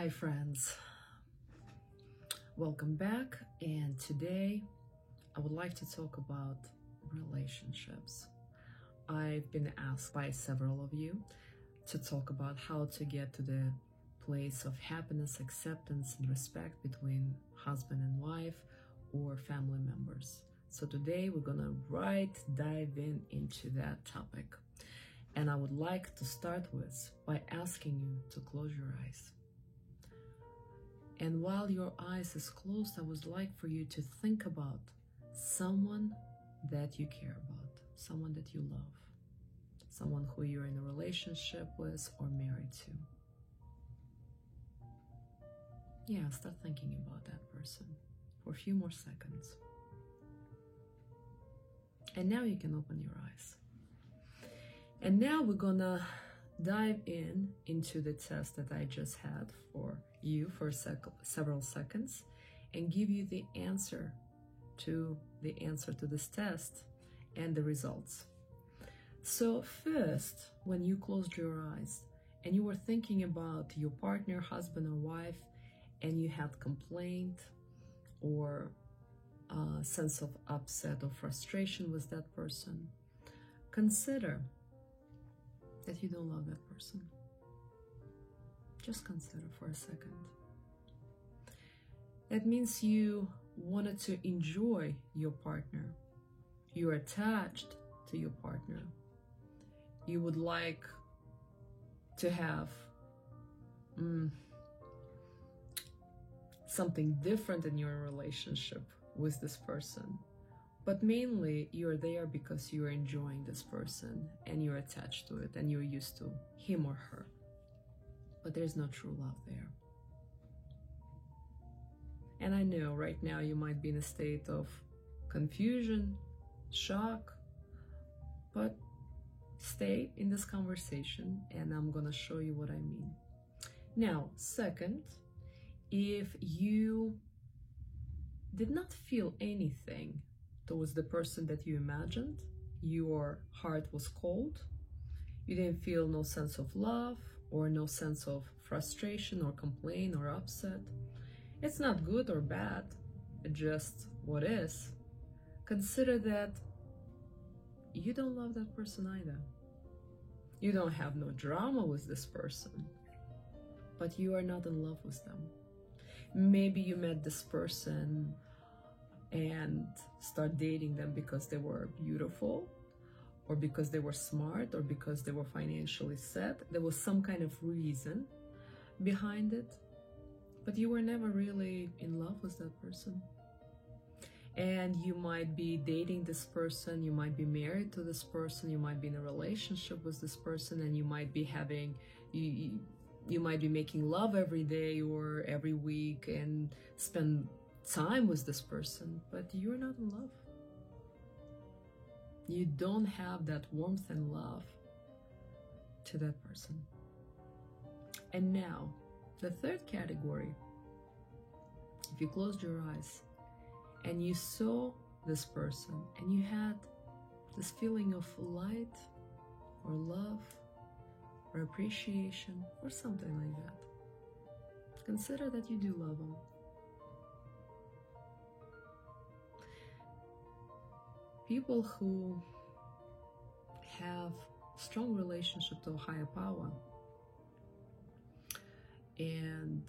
Hi friends, welcome back, and today I would like to talk about relationships. I've been asked by several of you to talk about how to get to the place of happiness, acceptance, and respect between husband and wife or family members. So today we're gonna dive into that topic. And I would like to start with by asking you to close your eyes. And while your eyes is closed, I would like for you to think about someone that you care about, someone that you love, someone who you're in a relationship with or married to. Yeah, start thinking about that person for a few more seconds. And now you can open your eyes. And now we're gonna dive into the test that I just had for you for several seconds and give you the answer to this test and the results. So first, when you closed your eyes and you were thinking about your partner, husband or wife, and you had complaint or a sense of upset or frustration with that person, consider that you don't love that person. Just consider for a second. That means you wanted to enjoy your partner. You're attached to your partner. You would like to have something different in your relationship with this person. But mainly you're there because you're enjoying this person and you're attached to it and you're used to him or her. But there's no true love there. And I know right now you might be in a state of confusion, shock, but stay in this conversation and I'm gonna show you what I mean. Now, second, if you did not feel anything towards the person that you imagined, your heart was cold, you didn't feel no sense of love or no sense of frustration or complaint or upset, it's not good or bad, it's just what is. Consider that you don't love that person either. You don't have no drama with this person, but you are not in love with them. Maybe you met this person and start dating them because they were beautiful or because they were smart or because they were financially set. There was some kind of reason behind it, but you were never really in love with that person. And you might be dating this person, you might be married to this person, you might be in a relationship with this person, and you might be having, you might be making love every day or every week and spend time with this person, but you're not in love. You don't have that warmth and love to that person. And now, the third category, if you closed your eyes and you saw this person and you had this feeling of light or love or appreciation or something like that, consider that you do love them. People who have strong relationship to a higher power and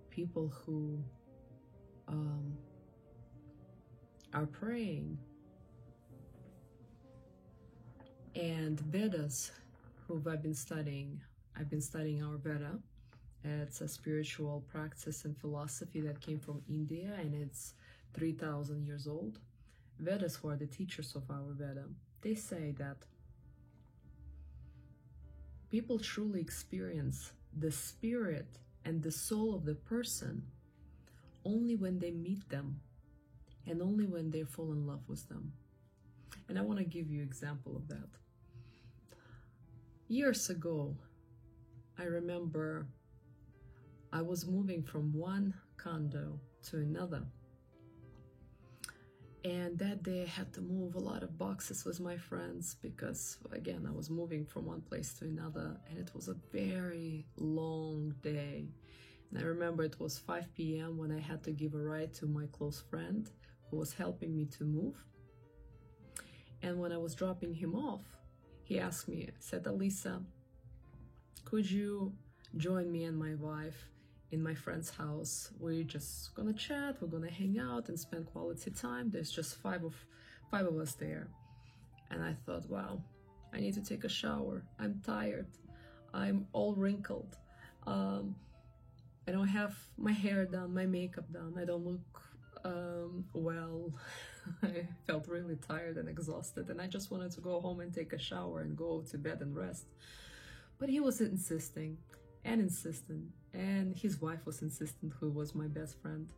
people who are praying and Vedas, who I've been studying our Veda. It's a spiritual practice and philosophy that came from India, and it's 3,000 years old. Vedas, who are the teachers of our Veda, they say that people truly experience the spirit and the soul of the person only when they meet them and only when they fall in love with them. And I want to give you an example of that. Years ago, I remember I was moving from one condo to another. And that day I had to move a lot of boxes with my friends because, again, I was moving from one place to another, and it was a very long day. And I remember it was 5 p.m. when I had to give a ride to my close friend who was helping me to move. And when I was dropping him off, he asked me, said, Alisa, could you join me and my wife in my friend's house? We're just gonna chat, we're gonna hang out and spend quality time. There's just five of us there. And I thought, wow, I need to take a shower. I'm tired. I'm all wrinkled. I don't have my hair done, my makeup done. I don't look well. I felt really tired and exhausted, and I just wanted to go home and take a shower and go to bed and rest. But he was insisting and insistent, and his wife was insistent, who was my best friend.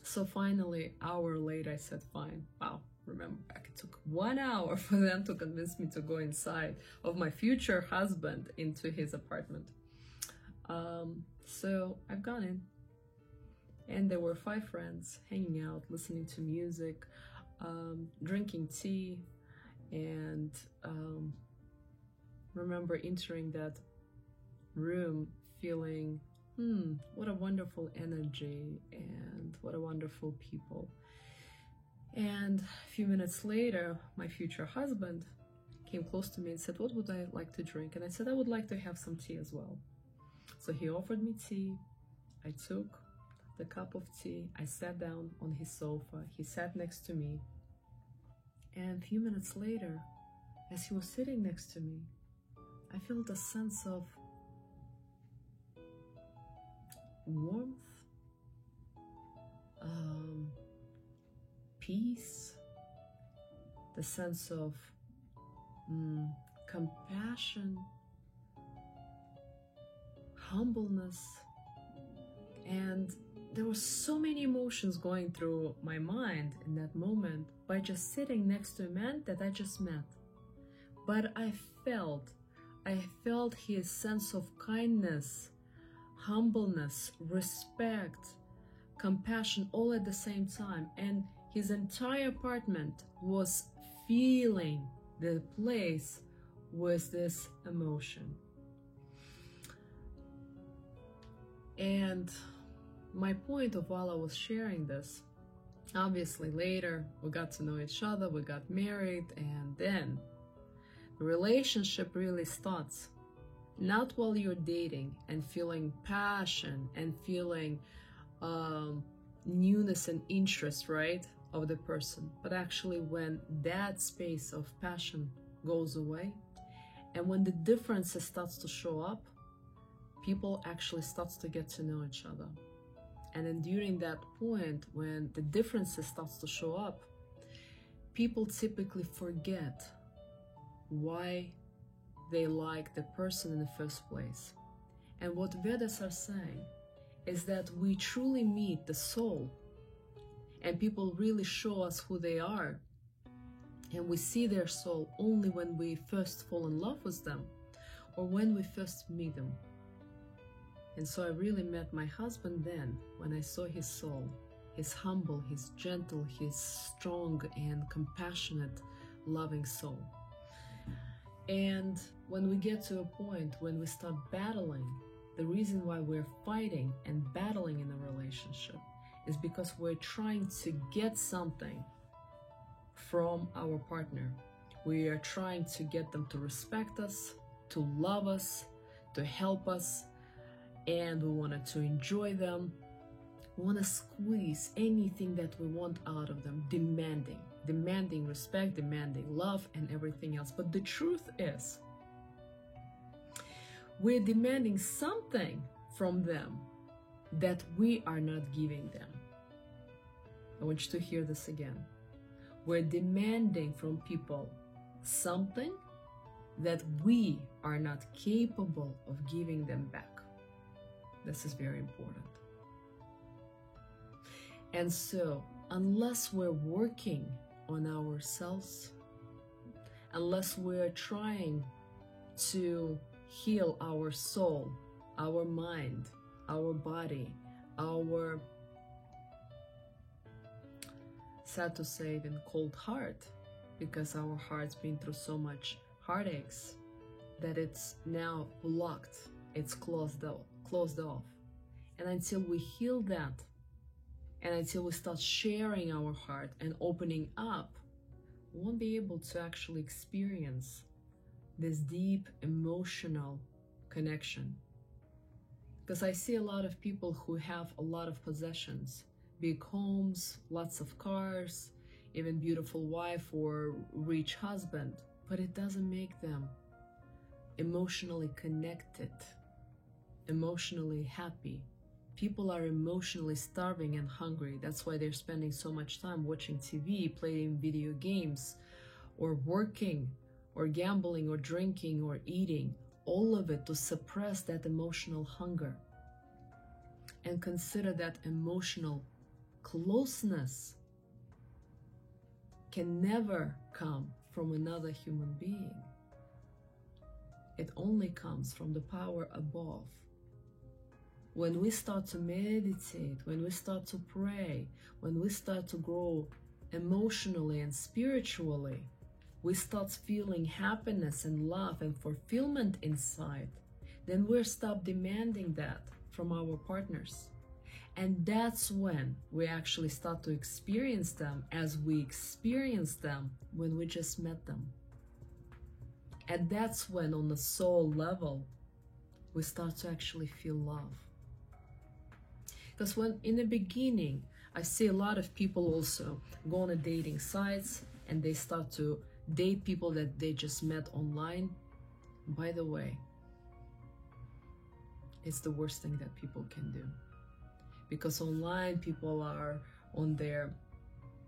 So finally, an hour later, I said, fine. Wow, remember, it took 1 hour for them to convince me to go inside of my future husband into his apartment. So I've gone in, and there were 5 friends hanging out, listening to music, drinking tea, and remember entering that room feeling, what a wonderful energy and what a wonderful people. And a few minutes later, my future husband came close to me and said, what would I like to drink? And I said, I would like to have some tea as well. So he offered me tea. I took the cup of tea. I sat down on his sofa. He sat next to me. And a few minutes later, as he was sitting next to me, I felt a sense of warmth, peace, the sense of compassion, humbleness, and there were so many emotions going through my mind in that moment by just sitting next to a man that I just met. But I felt his sense of kindness, humbleness, respect, compassion, all at the same time. And his entire apartment was feeling the place with this emotion. And my point of while I was sharing this, obviously later we got to know each other, we got married, and then the relationship really starts. Not while you're dating and feeling passion and feeling newness and interest, right, of the person, but actually when that space of passion goes away and when the differences starts to show up, people actually starts to get to know each other. And then during that point, when the differences starts to show up, people typically forget why they like the person in the first place. And what Vedas are saying is that we truly meet the soul, and people really show us who they are, and we see their soul only when we first fall in love with them or when we first meet them. And so I really met my husband then, when I saw his soul, his humble, his gentle, his strong and compassionate, loving soul. And when we get to a point when we start battling, the reason why we're fighting and battling in a relationship is because we're trying to get something from our partner. We are trying to get them to respect us, to love us, to help us, and we wanted to enjoy them. We want to squeeze anything that we want out of them, demanding respect, demanding love, and everything else. But the truth is, we're demanding something from them that we are not giving them. I want you to hear this again. We're demanding from people something that we are not capable of giving them back. This is very important. And so, unless we're working on ourselves, unless we're trying to heal our soul, our mind, our body, our sad to say, even cold heart, because our heart's been through so much heartaches that it's now blocked, it's closed off. And until we heal that, and until we start sharing our heart and opening up, we won't be able to actually experience this deep emotional connection. Because I see a lot of people who have a lot of possessions, big homes, lots of cars, even beautiful wife or rich husband, but it doesn't make them emotionally connected, emotionally happy. People are emotionally starving and hungry. That's why they're spending so much time watching TV, playing video games, or working, or gambling, or drinking, or eating. All of it to suppress that emotional hunger. And consider that emotional closeness can never come from another human being. It only comes from the power above. When we start to meditate, when we start to pray, when we start to grow emotionally and spiritually, we start feeling happiness and love and fulfillment inside, then we'll stop demanding that from our partners. And that's when we actually start to experience them as we experienced them when we just met them. And that's when, on the soul level, we start to actually feel love. Because when in the beginning, I see a lot of people also go on a dating sites and they start to date people that they just met online. By the way, it's the worst thing that people can do. Because online people are on their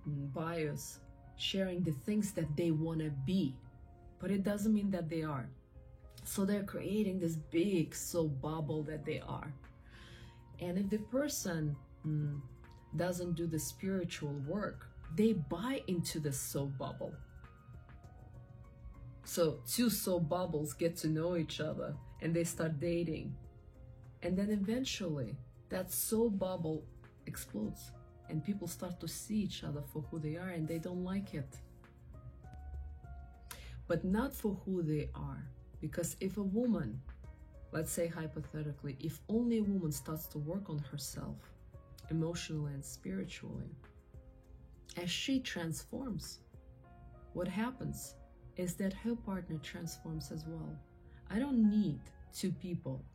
bios sharing the things that they want to be, but it doesn't mean that they are. So they're creating this big soap bubble that they are. And if the person doesn't do the spiritual work, they buy into the soap bubble. So two soap bubbles get to know each other and they start dating. And then eventually that soap bubble explodes and people start to see each other for who they are and they don't like it. But not for who they are. Because if a woman, let's say hypothetically, if only a woman starts to work on herself emotionally and spiritually, as she transforms, what happens is that her partner transforms as well. I don't need two people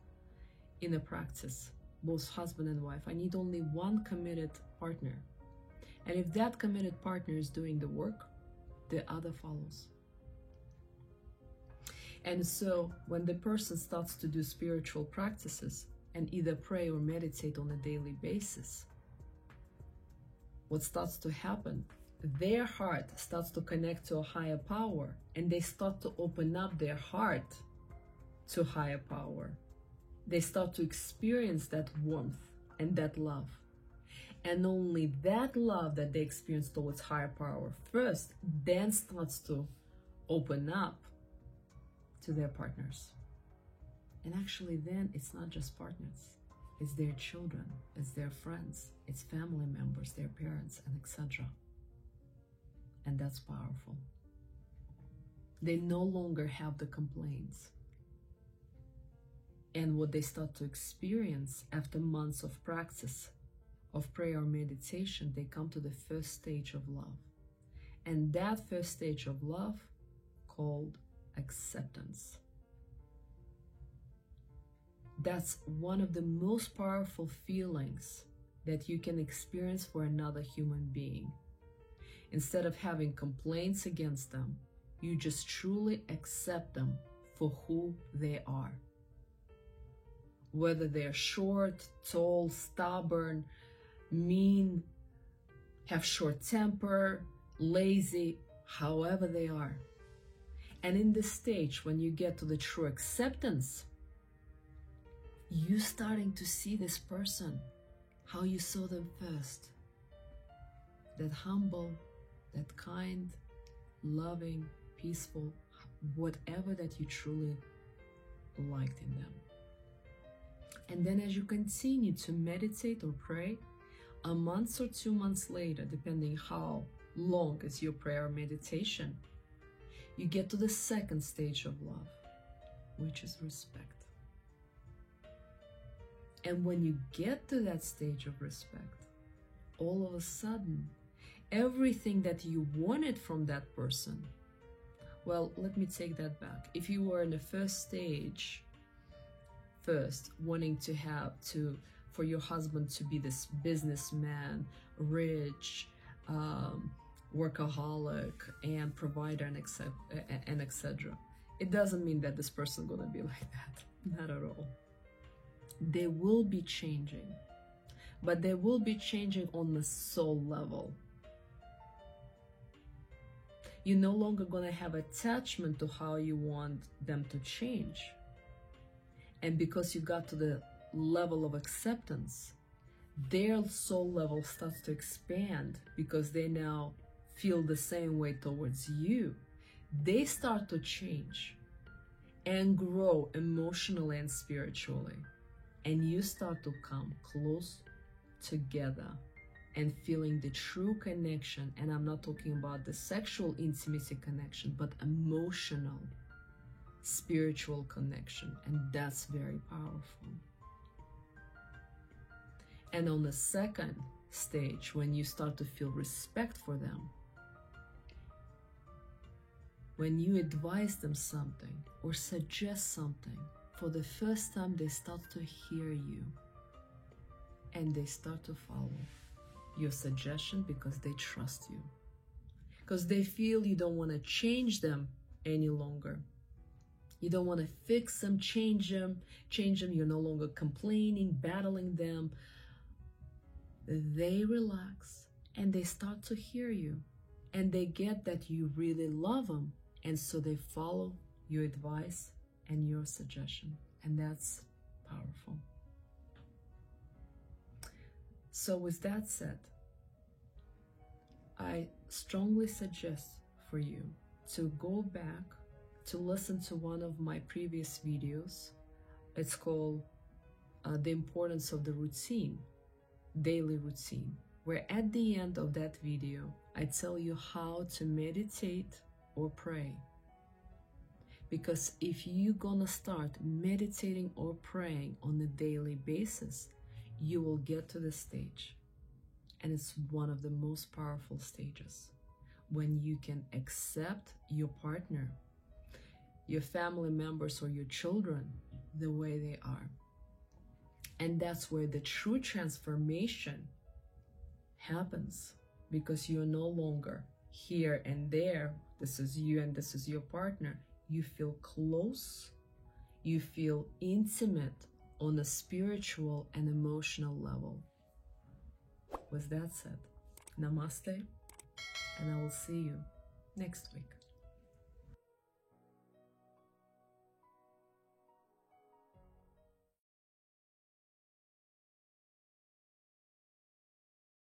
in a practice, both husband and wife. I need only one committed partner. And if that committed partner is doing the work, the other follows. And so when the person starts to do spiritual practices and either pray or meditate on a daily basis, what starts to happen? Their heart starts to connect to a higher power and they start to open up their heart to higher power. They start to experience that warmth and that love. And only that love that they experience towards higher power first then starts to open up to their partners. And actually then it's not just partners, it's their children, it's their friends, it's family members, their parents, and etc. And that's powerful. They no longer have the complaints. And what they start to experience after months of practice of prayer or meditation, they come to the first stage of love. And that first stage of love called acceptance. That's one of the most powerful feelings that you can experience for another human being. Instead of having complaints against them, you just truly accept them for who they are. Whether they're short, tall, stubborn, mean, have short temper, lazy, however they are. And in this stage, when you get to the true acceptance, you starting to see this person how you saw them first. That humble, that kind, loving, peaceful, whatever that you truly liked in them. And then as you continue to meditate or pray, a month or 2 months later, depending how long as your prayer or meditation, you get to the second stage of love, which is respect. And when you get to that stage of respect, all of a sudden, everything that you wanted from that person, well, let me take that back. If you were in the first stage, wanting for your husband to be this businessman, rich, workaholic, and provider, and etc. It doesn't mean that this person gonna be like that. Not at all. They will be changing, but they will be changing on the soul level. You're no longer gonna have attachment to how you want them to change. And because you got to the level of acceptance, their soul level starts to expand because they now feel the same way towards you. They start to change and grow emotionally and spiritually. And you start to come close together and feeling the true connection. And I'm not talking about the sexual intimacy connection, but emotional, spiritual connection. And that's very powerful. And on the second stage, when you start to feel respect for them, when you advise them something or suggest something, for the first time they start to hear you and they start to follow your suggestion because they trust you, because they feel you don't want to change them any longer. You don't want to fix them, change them. You're no longer complaining, battling them. They relax and they start to hear you, and they get that you really love them, and so they follow your advice and your suggestion, and that's powerful. So with that said, I strongly suggest for you to go back to listen to one of my previous videos. It's called The Importance of the Routine, Daily Routine, where at the end of that video, I tell you how to meditate or pray. Because if you're gonna start meditating or praying on a daily basis, you will get to the stage. And it's one of the most powerful stages, when you can accept your partner, your family members, or your children the way they are. And that's where the true transformation happens, because you're no longer here and there. This is you and this is your partner. You feel close, you feel intimate on a spiritual and emotional level. With that said, namaste, and I will see you next week.